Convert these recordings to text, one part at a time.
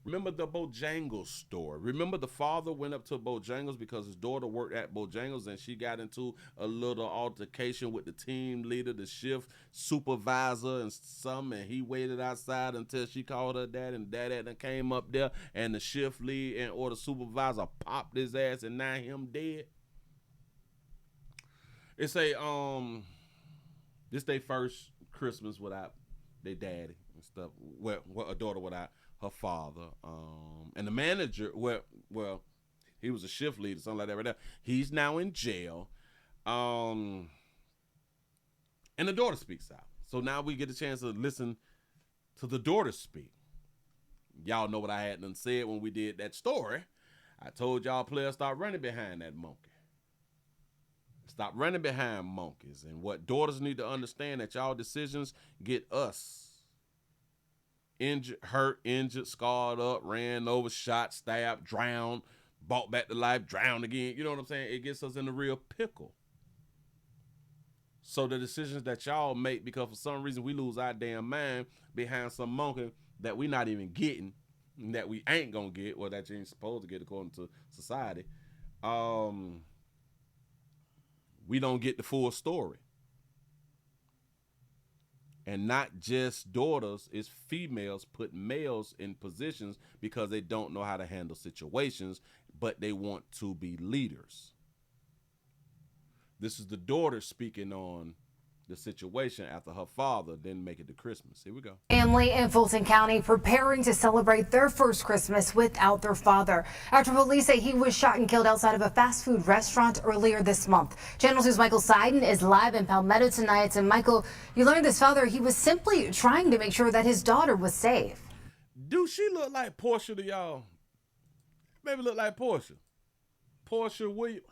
Remember the Bojangles store. Remember the father went up to Bojangles because his daughter worked at Bojangles and she got into a little altercation with the team leader, the shift supervisor, and he waited outside until she called her dad, and dad then came up there and the shift lead and or the supervisor popped his ass and now him dead. It's this they first Christmas without their daddy and stuff. Well, a daughter without her father. And the manager, well, he was a shift leader, something like that right there. He's now in jail. And the daughter speaks out. So now we get a chance to listen to the daughter speak. Y'all know what I had done said when we did that story. I told y'all players start running behind that monkey. Stop running behind monkeys. And what daughters need to understand that y'all decisions get us injured, hurt, injured, scarred up, ran over, shot, stabbed, drowned, brought back to life, drowned again. You know what I'm saying? It gets us in a real pickle. So the decisions that y'all make, because for some reason we lose our damn mind behind some monkey that we not even getting, that we ain't gonna get, or that you ain't supposed to get according to society. We don't get the full story. And not just daughters, it's females put males in positions because they don't know how to handle situations, but they want to be leaders. This is the daughter speaking on the situation after her father didn't make it to Christmas. Here we go. Family in Fulton County preparing to celebrate their first Christmas without their father after police say he was shot and killed outside of a fast food restaurant earlier this month. Channel 2's Michael Seiden is live in Palmetto tonight. And Michael, you learned this father, he was simply trying to make sure that his daughter was safe. Do she look like Portia to y'all? Maybe look like Portia. Portia William.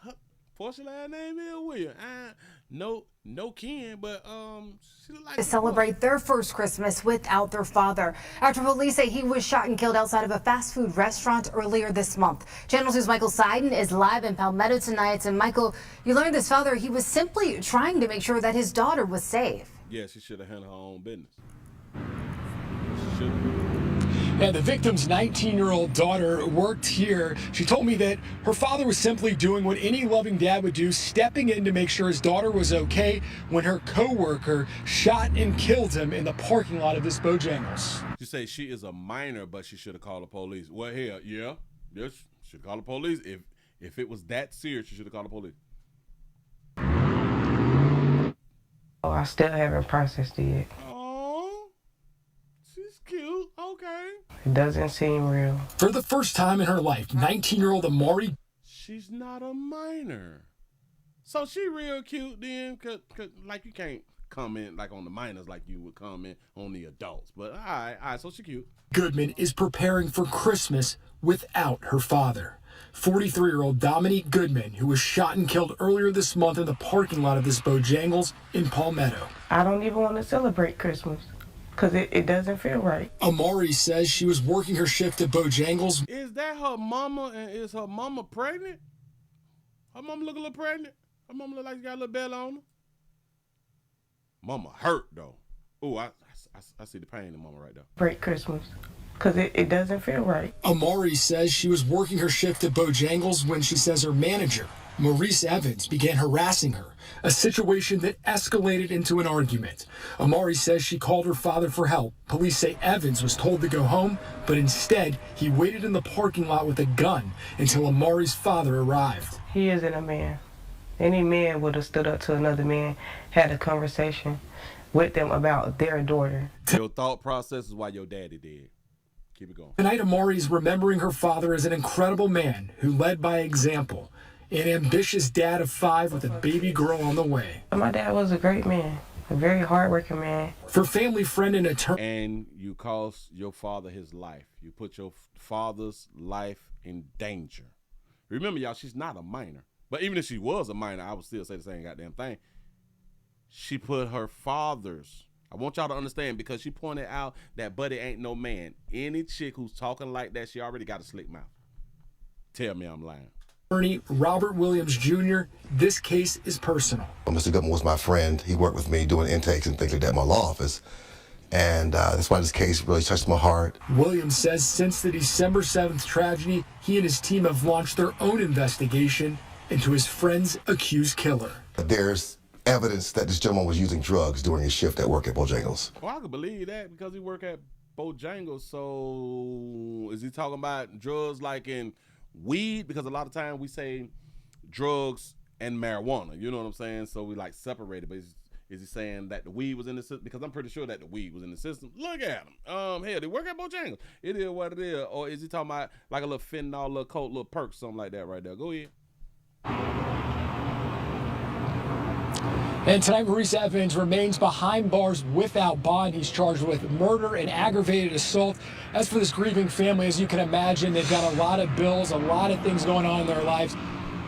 Portia last name is William. No Ken, but she look like To celebrate their first Christmas without their father after police say he was shot and killed outside of a fast food restaurant earlier this month. Channel 2's Michael Seiden is live in Palmetto tonight. And Michael, you learned this father, he was simply trying to make sure that his daughter was safe. Yeah, she should have handled her own business. She should have. And the victim's 19-year-old daughter worked here. She told me that her father was simply doing what any loving dad would do, stepping in to make sure his daughter was okay when her co-worker shot and killed him in the parking lot of this Bojangles. She say she is a minor, but she should have called the police. Well, here, yeah, should call the police. If it was that serious, she should have called the police. Oh, I still haven't processed it yet. Oh, she's cute. Okay. It doesn't seem real. For the first time in her life, 19-year-old Amari. She's not a minor. So she real cute then, cause like you can't comment like on the minors like you would comment on the adults. But all right, so she cute. Goodman is preparing for Christmas without her father. 43-year-old Dominique Goodman, who was shot and killed earlier this month in the parking lot of this Bojangles in Palmetto. I don't even want to celebrate Christmas because it doesn't feel right. Amari says she was working her shift at Bojangles. Is that her mama, and is her mama pregnant? Her mama look a little pregnant? Her mama look like she got a little belly on her? Mama hurt though. Ooh, I see the pain in mama right there. Break Christmas because it doesn't feel right. Amari says she was working her shift at Bojangles when she says her manager, Maurice Evans, began harassing her, a situation that escalated into an argument. Amari says she called her father for help. Police say Evans was told to go home, but instead he waited in the parking lot with a gun until Amari's father arrived. He isn't a man. Any man would have stood up to another man, had a conversation with them about their daughter. Your thought process is why your daddy did. Keep it going. Tonight, Amari is remembering her father as an incredible man who led by example, an ambitious dad of 5 with a baby girl on the way. My dad was a great man, a very hardworking man. For family friend and attorney. And you cost your father his life. You put your father's life in danger. Remember, y'all, she's not a minor. But even if she was a minor, I would still say the same goddamn thing. She put her father's. I want y'all to understand, because she pointed out that Buddy ain't no man. Any chick who's talking like that, she already got a slick mouth. Tell me I'm lying. Attorney Robert Williams Jr., this case is personal. Well, Mr. Goodman was my friend. He worked with me doing intakes and things like that in my law office. And that's why this case really touched my heart. Williams says since the December 7th tragedy, he and his team have launched their own investigation into his friend's accused killer. There's evidence that this gentleman was using drugs during his shift at work at Bojangles. Well, I could believe that because he worked at Bojangles. So is he talking about drugs like in weed? Because a lot of times we say drugs and marijuana, you know what I'm saying? So we like separate it, but is he saying that the weed was in the system? Because I'm pretty sure that the weed was in the system. Look at him. Hell, they work at Bojangles. It is what it is. Or is he talking about like a little fentanyl, little coke, little perk, something like that right there? Go ahead. And tonight, Maurice Evans remains behind bars without bond. He's charged with murder and aggravated assault. As for this grieving family, as you can imagine, they've got a lot of bills, a lot of things going on in their lives.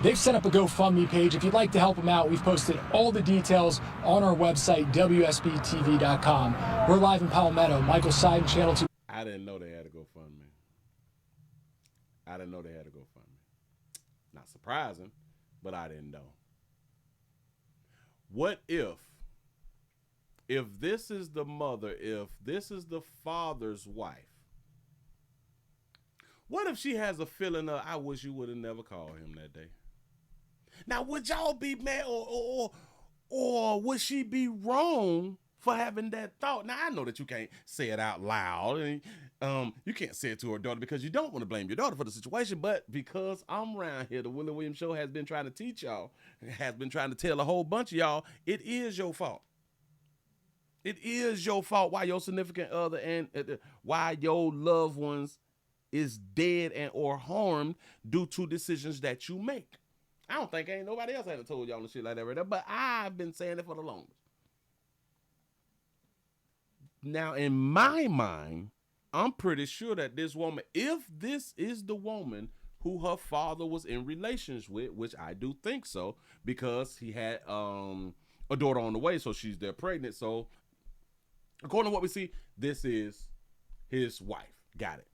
They've set up a GoFundMe page. If you'd like to help them out, we've posted all the details on our website, WSBTV.com. We're live in Palmetto. Michael Seiden, Channel 2. I didn't know they had a GoFundMe. I didn't know they had a GoFundMe. Not surprising, but I didn't know. What if this is the mother, if this is the father's wife, what if she has a feeling of, I wish you would have never called him that day? Now, would y'all be mad or would she be wrong for having that thought? Now, I know that you can't say it out loud, and you can't say it to her daughter because you don't want to blame your daughter for the situation, but because I'm around here, the Willie Williams Show has been trying to teach y'all, has been trying to tell a whole bunch of y'all, it is your fault. It is your fault why your significant other and why your loved ones is dead and or harmed due to decisions that you make. I don't think ain't nobody else had told y'all the shit like that right there, but I've been saying it for the longest. Now, in my mind, I'm pretty sure that this woman, if this is the woman who her father was in relations with, which I do think so, because he had a daughter on the way, so she's there pregnant. So, according to what we see, this is his wife. Got it.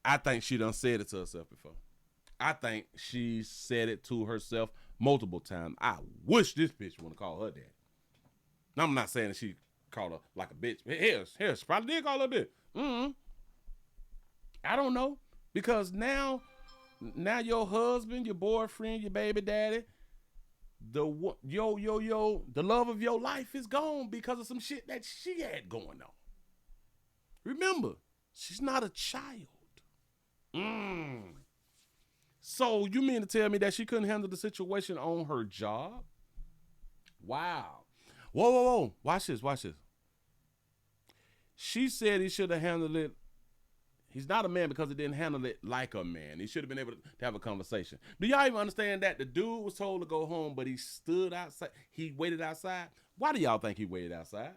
I think she done said it to herself before. I think she said it to herself multiple times. I wish this bitch want to call her dad. Now, I'm not saying that she called her like a bitch. Hell, she probably did call her a bitch. I don't know. Because now your husband, your boyfriend, your baby daddy, the love of your life is gone because of some shit that she had going on. Remember, she's not a child. So you mean to tell me that she couldn't handle the situation on her job? Wow. Whoa. Watch this. She said he should have handled it. He's not a man because he didn't handle it like a man. He should have been able to have a conversation. Do y'all even understand that? The dude was told to go home, but he stood outside. He waited outside. Why do y'all think he waited outside?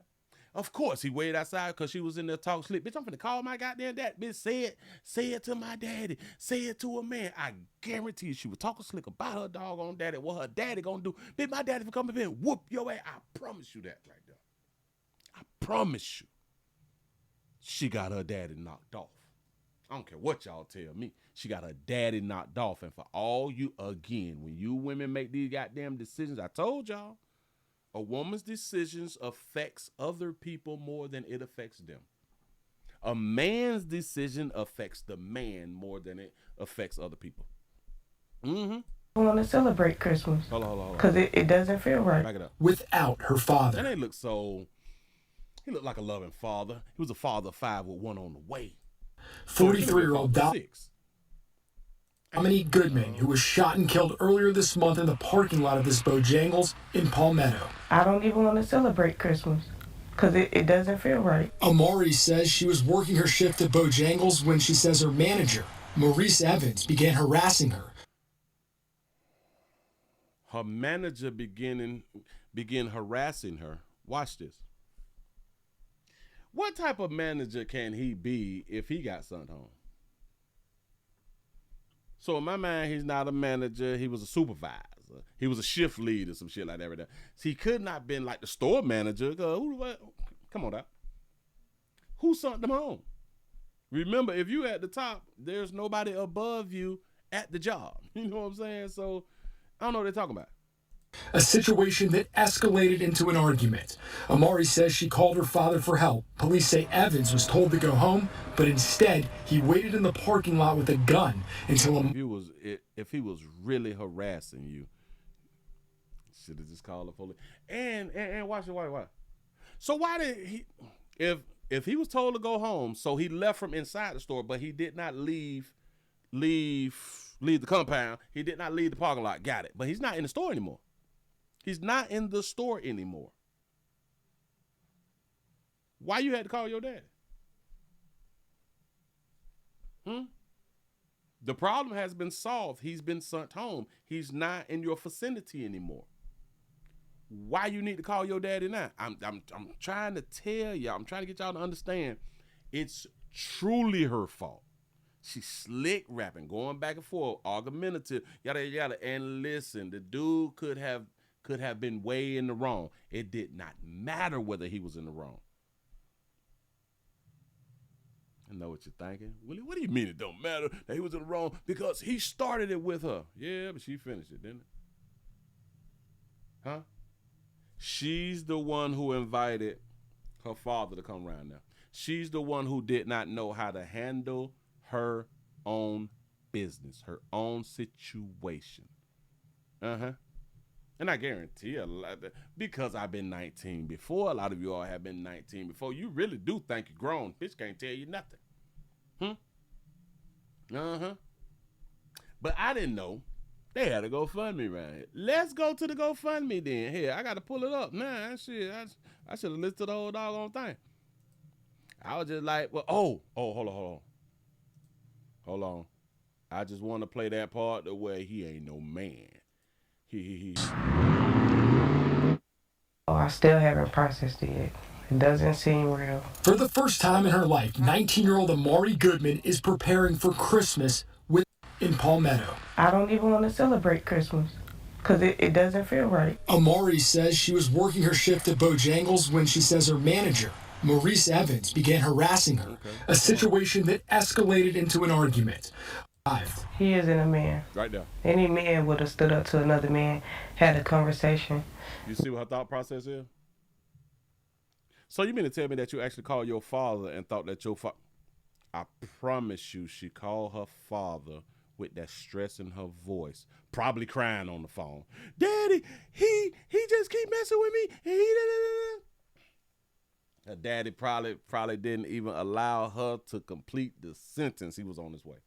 Of course he waited outside because she was in there talking sleep. Bitch, I'm finna call my goddamn dad. Bitch, say it to my daddy. Say it to a man. I guarantee you she was talking slick about her doggone daddy. What her daddy gonna do. Bitch, my daddy will come up here and whoop your ass. I promise you that right there. I promise you. She got her daddy knocked off. I don't care what y'all tell me. She got her daddy knocked off. And for all you, again, when you women make these goddamn decisions, I told y'all, a woman's decisions affects other people more than it affects them. A man's decision affects the man more than it affects other people. I want to celebrate Christmas. Hold on. Because it doesn't feel right. Back it up. Without her father. And he looked like a loving father. He was a father of 5 with one on the way. 43-year-old Dominique Goodman, who was shot and killed earlier this month in the parking lot of this Bojangles in Palmetto. I don't even want to celebrate Christmas because it doesn't feel right. Amari says she was working her shift at Bojangles when she says her manager, Maurice Evans, began harassing her. Her manager began harassing her. Watch this. What type of manager can he be if he got sent home? So in my mind, he's not a manager. He was a supervisor. He was a shift lead or some shit like that right there. So he could not have been like the store manager. Come on, Doc. Who sent them home? Remember, if you at the top, there's nobody above you at the job. You know what I'm saying? So I don't know what they're talking about. a situation that escalated into an argument. Amari says she called her father for help. Police say Evans was told to go home, but instead he waited in the parking lot with a gun until if he was really harassing you, should have just called the police. And watch it, why? So why did he? If he was told to go home, so he left from inside the store, but he did not leave the compound. He did not leave the parking lot. Got it. But he's not in the store anymore. He's not in the store anymore. Why you had to call your daddy? The problem has been solved. He's been sent home. He's not in your vicinity anymore. Why you need to call your daddy now? I'm trying to tell y'all. I'm trying to get y'all to understand. It's truly her fault. She's slick rapping, going back and forth, argumentative, yada yada. And listen, the dude could have been way in the wrong. It did not matter whether he was in the wrong. I know what you're thinking. Willie, what do you mean it don't matter that he was in the wrong? Because he started it with her. Yeah, but she finished it, didn't it? Huh? She's the one who invited her father to come around now. She's the one who did not know how to handle her own business, her own situation. And I guarantee a lot that because I've been 19 before, a lot of you all have been 19 before, you really do think you're grown. Bitch can't tell you nothing. But I didn't know they had a GoFundMe right here. Let's go to the GoFundMe then. Here, I got to pull it up. Nah, shit, I should have listened to the whole doggone thing. I was just like, well, hold on. I just want to play that part the way he ain't no man. Oh, I still haven't processed it yet. It doesn't seem real. For the first time in her life, 19-year-old Amari Goodman is preparing for Christmas in Palmetto. I don't even want to celebrate Christmas because it doesn't feel right. Amari says she was working her shift at Bojangles when she says her manager, Maurice Evans, began harassing her, a situation that escalated into an argument. He isn't a man. Right there. Any man would have stood up to another man, had a conversation. You see what her thought process is? So you mean to tell me that you actually called your father and thought that your father... I promise you she called her father with that stress in her voice, probably crying on the phone. Daddy, he just keep messing with me. Her daddy probably didn't even allow her to complete the sentence. He was on his way.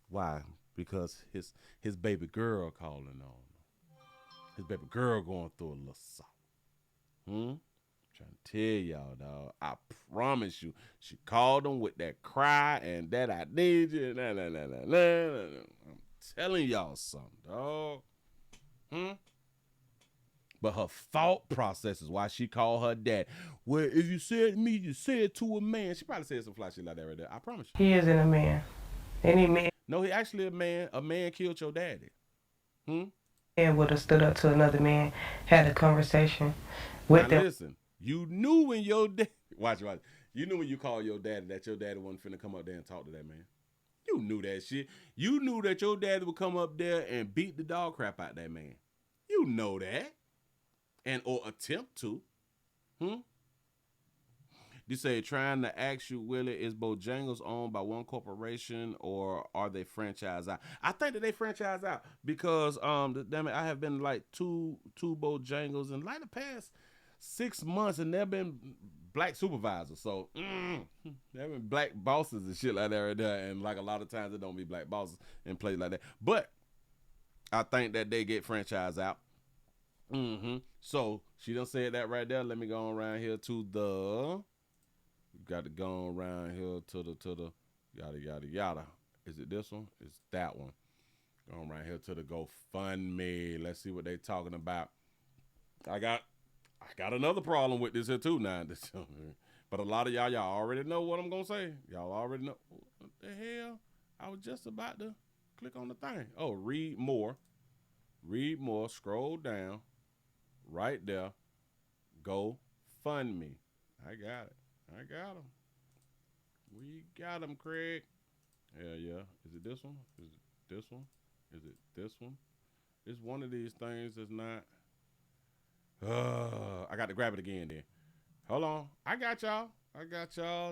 Why? Because his baby girl calling on him. His baby girl going through a little something. Trying to tell y'all, dog. I promise you, she called him with that cry and that I need you. I'm telling y'all something, dog. But her thought process is why she called her dad. Well, if you said to me, you said to a man. She probably said some fly shit like that right there. I promise you. He isn't a man. Any man. No, he actually a man. A man killed your daddy. Man would have stood up to another man, had a conversation with them. Listen, you knew when your dad... Watch. You knew when you called your daddy that your daddy wasn't finna come up there and talk to that man. You knew that shit. You knew that your daddy would come up there and beat the dog crap out that man. You know that. Or attempt to. You say trying to ask you, Willie, is Bojangles owned by one corporation or are they franchised out? I think that they franchise out because damn it, I have been like two Bojangles in like the past 6 months and there been black supervisors. So there been black bosses and shit like that right there. And like a lot of times it don't be black bosses in places like that. But I think that they get franchised out. So she done said that right there. Let me go around here to the... Got to go around here to the yada yada. Is it this one? It's that one. Going around here to the GoFundMe. Let's see what they talking about. I got another problem with this here too now. But a lot of y'all already know what I'm gonna say. Y'all already know what the hell. I was just about to click on the thing. Oh, read more. Read more. Scroll down. Right there. GoFundMe. I got it. I got him. We got him, Craig. Yeah. Is it this one? Is it this one? Is it this one? It's one of these things that's not. I got to grab it again then. Hold on. I got y'all.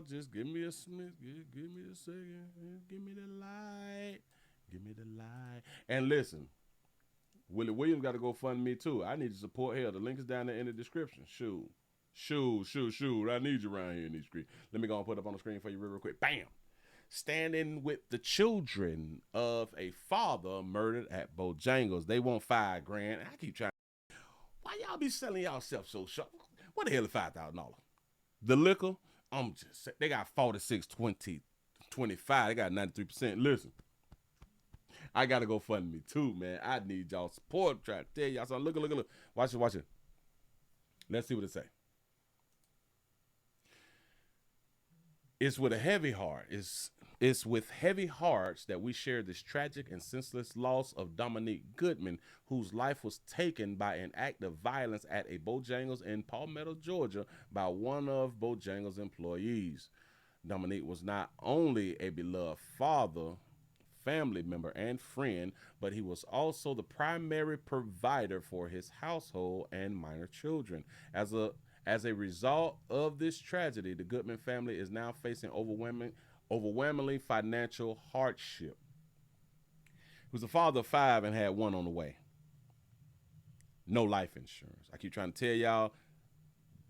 Just give me a Smith. Give me a second. Give me the light. Give me the light. And listen, Willie Williams got to go fund me too. I need your support here. The link is down there in the description. Shoot. I need you around here in these streets. Let me go and put it up on the screen for you real quick. Bam. Standing with the children of a father murdered at Bojangles. They want $5,000. I keep trying. Why y'all be selling yourself so short? What the hell is $5,000? The liquor, I'm just saying, they got 46, 20, 25. They got 93%. Listen, I got to go fund me too, man. I need y'all support. I'm trying to tell y'all something. Look. Watch it. Let's see what it say. It's with a heavy heart. It's with heavy hearts that we share this tragic and senseless loss of Dominique Goodman, whose life was taken by an act of violence at a Bojangles in Palmetto, Georgia, by one of Bojangles' employees. Dominique was not only a beloved father, family member, and friend, but he was also the primary provider for his household and minor children. As a result of this tragedy, the Goodman family is now facing overwhelmingly financial hardship. He was a father of 5 and had 1 on the way. No life insurance. I keep trying to tell y'all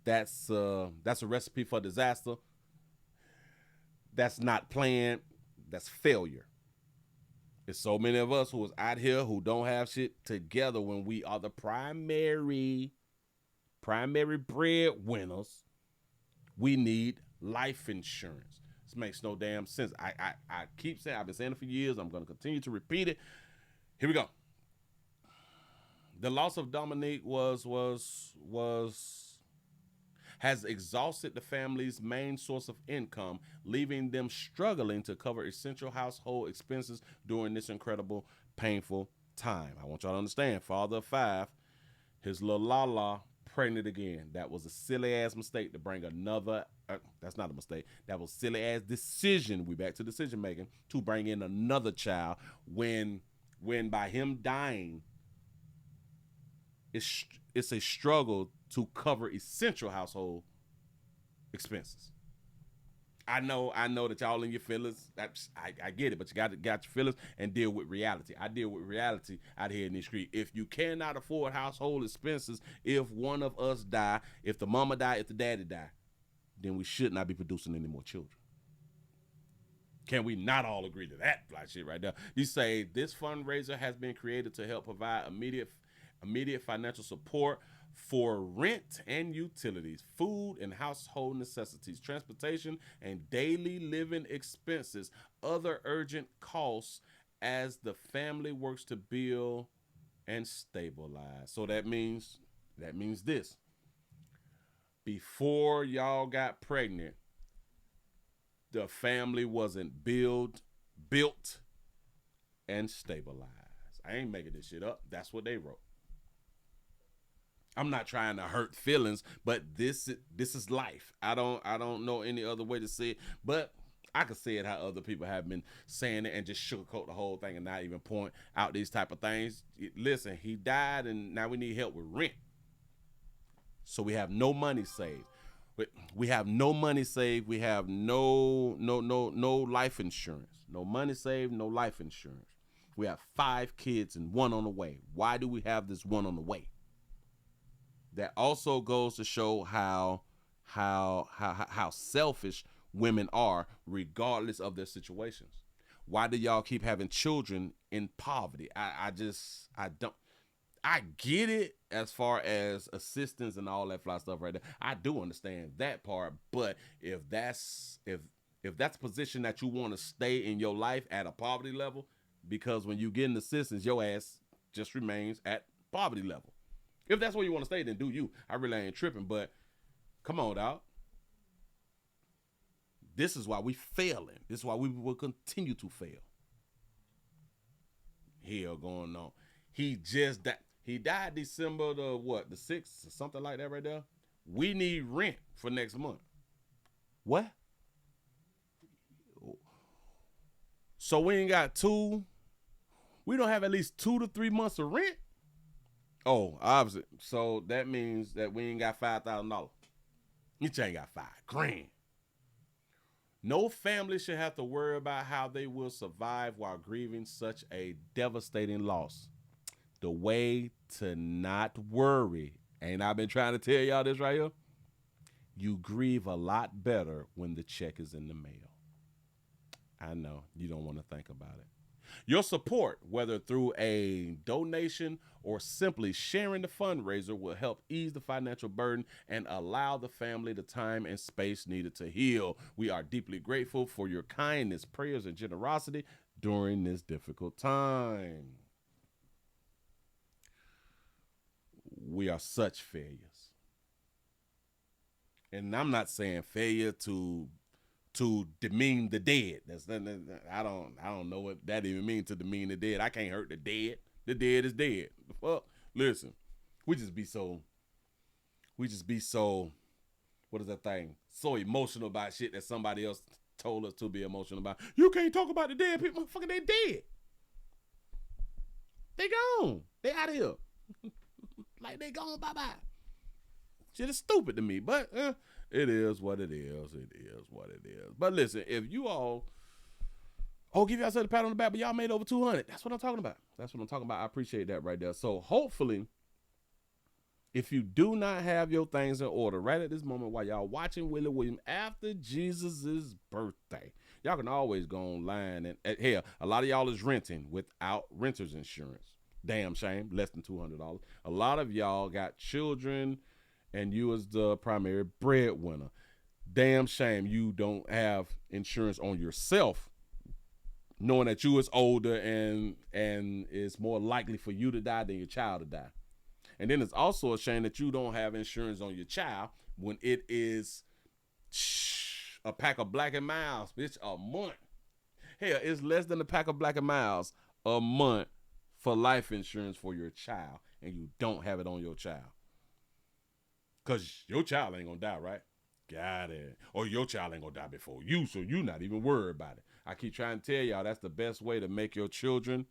that's a recipe for disaster. That's not planned. That's failure. There's so many of us who is out here who don't have shit together when we are the primary breadwinners. We need life insurance. This makes no damn sense. I keep saying, I've been saying it for years. I'm going to continue to repeat it. Here we go. The loss of Dominique has exhausted the family's main source of income, leaving them struggling to cover essential household expenses during this incredible, painful time. I want y'all to understand, father of 5, his little Lala pregnant again. That was a silly ass mistake to bring another. That's not a mistake. That was silly ass decision. We back to decision making to bring in another child when by him dying, it's a struggle to cover essential household expenses. I know that y'all in your feelings. I get it, but you got your feelings and deal with reality. I deal with reality out here in the street. If you cannot afford household expenses, if one of us die, if the mama die, if the daddy die, then we should not be producing any more children. Can we not all agree to that fly shit right there? You say this fundraiser has been created to help provide immediate financial support for rent and utilities, food and household necessities, transportation and daily living expenses, other urgent costs as the family works to build and stabilize. So that means this. Before y'all got pregnant, the family wasn't built and stabilized. I ain't making this shit up. That's what they wrote. I'm not trying to hurt feelings, but this is life. I don't know any other way to say it, but I could say it how other people have been saying it and just sugarcoat the whole thing and not even point out these type of things. Listen, he died and now we need help with rent. So we have no money saved. We have no money saved. We have no life insurance. No money saved, no life insurance. We have 5 kids and 1 on the way. Why do we have this 1 on the way? That also goes to show how selfish women are, regardless of their situations. Why do y'all keep having children in poverty? I don't. I get it as far as assistance and all that fly stuff right there. I do understand that part, but if that's a position that you want to stay in your life at a poverty level, because when you get an assistance, your ass just remains at poverty level. If that's where you want to stay, then do you. I really ain't tripping, but come on, dog. This is why we failing. This is why we will continue to fail. Hell going on. He died December the 6th or something like that right there. We need rent for next month. What? So we ain't got we don't have at least 2 to 3 months of rent? Oh, obviously. So that means that we ain't got $5,000. You ain't got $5,000. No family should have to worry about how they will survive while grieving such a devastating loss. The way to not worry, and I've been trying to tell y'all this right here, you grieve a lot better when the check is in the mail. I know you don't want to think about it. Your support, whether through a donation or simply sharing the fundraiser, will help ease the financial burden and allow the family the time and space needed to heal. We are deeply grateful for your kindness, prayers, and generosity during this difficult time. We are such failures. And I'm not saying failure to demean the dead. I don't know what that even means, to demean the dead. I can't hurt the dead. The dead is dead. Fuck. Listen, we just be so what is that thing? So emotional about shit that somebody else told us to be emotional about. You can't talk about the dead people. Motherfucker, they dead. They gone. They out of here. Like they gone, bye-bye. Shit is stupid to me, but it is what it is. It is what it is. But listen, if you all, give yourself a pat on the back, but y'all made over 200. That's what I'm talking about. That's what I'm talking about. I appreciate that right there. So hopefully, if you do not have your things in order right at this moment while y'all watching Willie Williams after Jesus' birthday, y'all can always go online and hell, a lot of y'all is renting without renter's insurance. Damn shame, less than $200. A lot of y'all got children and you as the primary breadwinner. Damn shame you don't have insurance on yourself, knowing that you is older and it's more likely for you to die than your child to die. And then it's also a shame that you don't have insurance on your child when it is a pack of Black and Miles, bitch, a month. Hell, it's less than a pack of Black and Miles a month for life insurance for your child, and you don't have it on your child. Because your child ain't going to die, right? Got it. Or your child ain't going to die before you, so you not even worried about it. I keep trying to tell y'all that's the best way to make your children,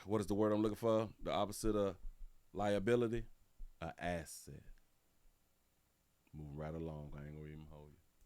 what is the word I'm looking for? The opposite of liability? An asset. Moving right along. I ain't going to even hold you.